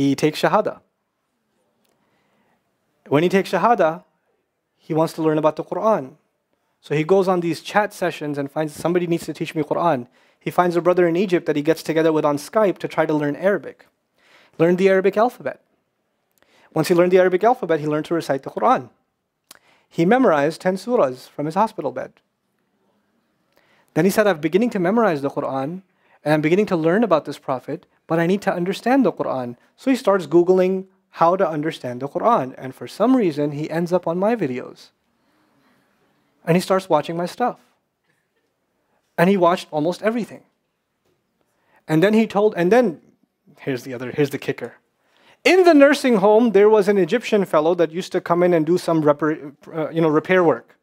he takes Shahada. When he takes Shahada, he wants to learn about the Quran. So he goes on these chat sessions and finds somebody needs to teach me Quran. He finds a brother in Egypt that he gets together with on Skype to try to learn Arabic. Learned the Arabic alphabet. Once he learned the Arabic alphabet, he learned to recite the Quran. He memorized 10 surahs from his hospital bed. Then he said, I'm beginning to memorize the Quran, and I'm beginning to learn about this prophet, but I need to understand the Quran. So he starts Googling how to understand the Quran. And for some reason, he ends up on my videos. And he starts watching my stuff. And he watched almost everything. And then here's the kicker. In the nursing home, there was an Egyptian fellow that used to come in and do some repair work.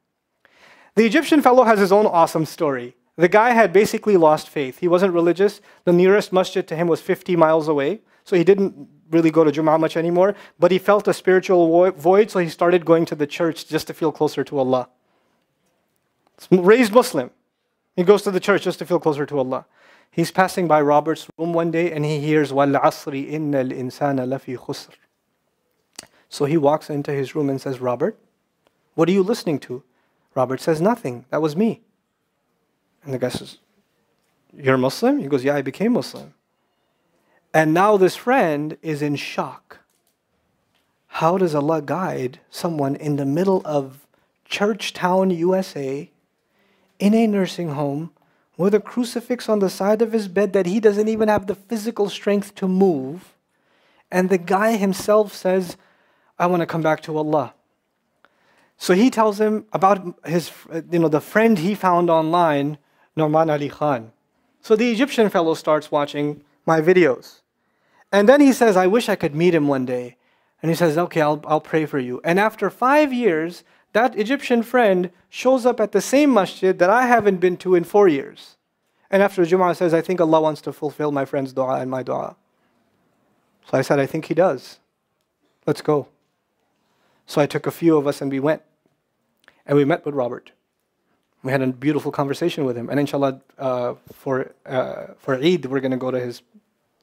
The Egyptian fellow has his own awesome story. The guy had basically lost faith. He wasn't religious. The nearest masjid to him was 50 miles away. So he didn't really go to Jum'ah much anymore. But he felt a spiritual void, so he started going to the church just to feel closer to Allah. Raised Muslim. He goes to the church just to feel closer to Allah. He's passing by Robert's room one day and he hears وَالْعَصْرِ إِنَّ الْإِنسَانَ لَفِي خُسْرٍ. So he walks into his room and says, Robert, what are you listening to? Robert says, nothing. That was me. And the guy says, you're Muslim? He goes, yeah, I became Muslim. And now this friend is in shock. How does Allah guide someone in the middle of Churchtown, USA, in a nursing home, with a crucifix on the side of his bed that he doesn't even have the physical strength to move, and the guy himself says, I want to come back to Allah. So he tells him about his, the friend he found online, Norman Ali Khan. So the Egyptian fellow starts watching my videos. And then he says, I wish I could meet him one day. And he says, okay, I'll pray for you. And after 5 years, that Egyptian friend shows up at the same masjid that I haven't been to in 4 years. And after Jum'ah says, I think Allah wants to fulfill my friend's dua and my dua. So I said, I think He does. Let's go. So I took a few of us and we went. And we met with Robert. We had a beautiful conversation with him. And inshallah, for Eid, we're going to go to his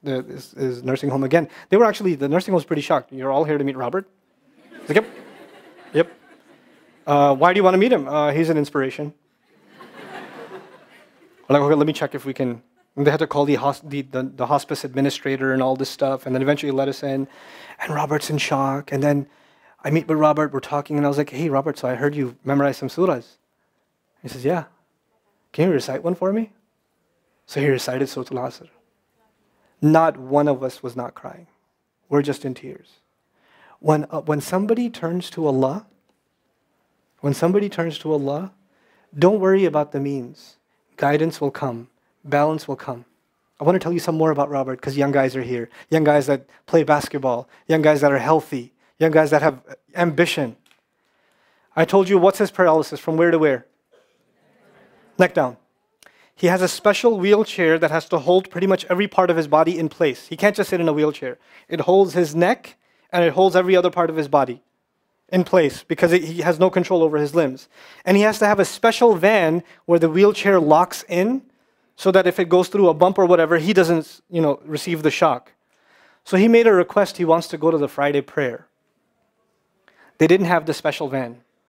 nursing home again. The nursing home was pretty shocked. You're all here to meet Robert? I was like, yep. Yep. Why do you want to meet him? He's an inspiration. We're like, okay, let me check if we can. And they had to call the hospice administrator and all this stuff, and then eventually let us in. And Robert's in shock. And then I meet with Robert, we're talking, and I was like, hey, Robert, so I heard you memorize some surahs. He says, yeah. Can you recite one for me? So he recited Surah Al-Asr. Not one of us was not crying. We're just in tears. When somebody turns to Allah, don't worry about the means. Guidance will come. Balance will come. I want to tell you some more about Robert because young guys are here. Young guys that play basketball. Young guys that are healthy. Young guys that have ambition. I told you, what's his paralysis? From where to where? Neck down. He has a special wheelchair that has to hold pretty much every part of his body in place. He can't just sit in a wheelchair. It holds his neck and it holds every other part of his body in place because he has no control over his limbs. And he has to have a special van where the wheelchair locks in so that if it goes through a bump or whatever, he doesn't, receive the shock. So he made a request. He wants to go to the Friday prayer. They didn't have the special van.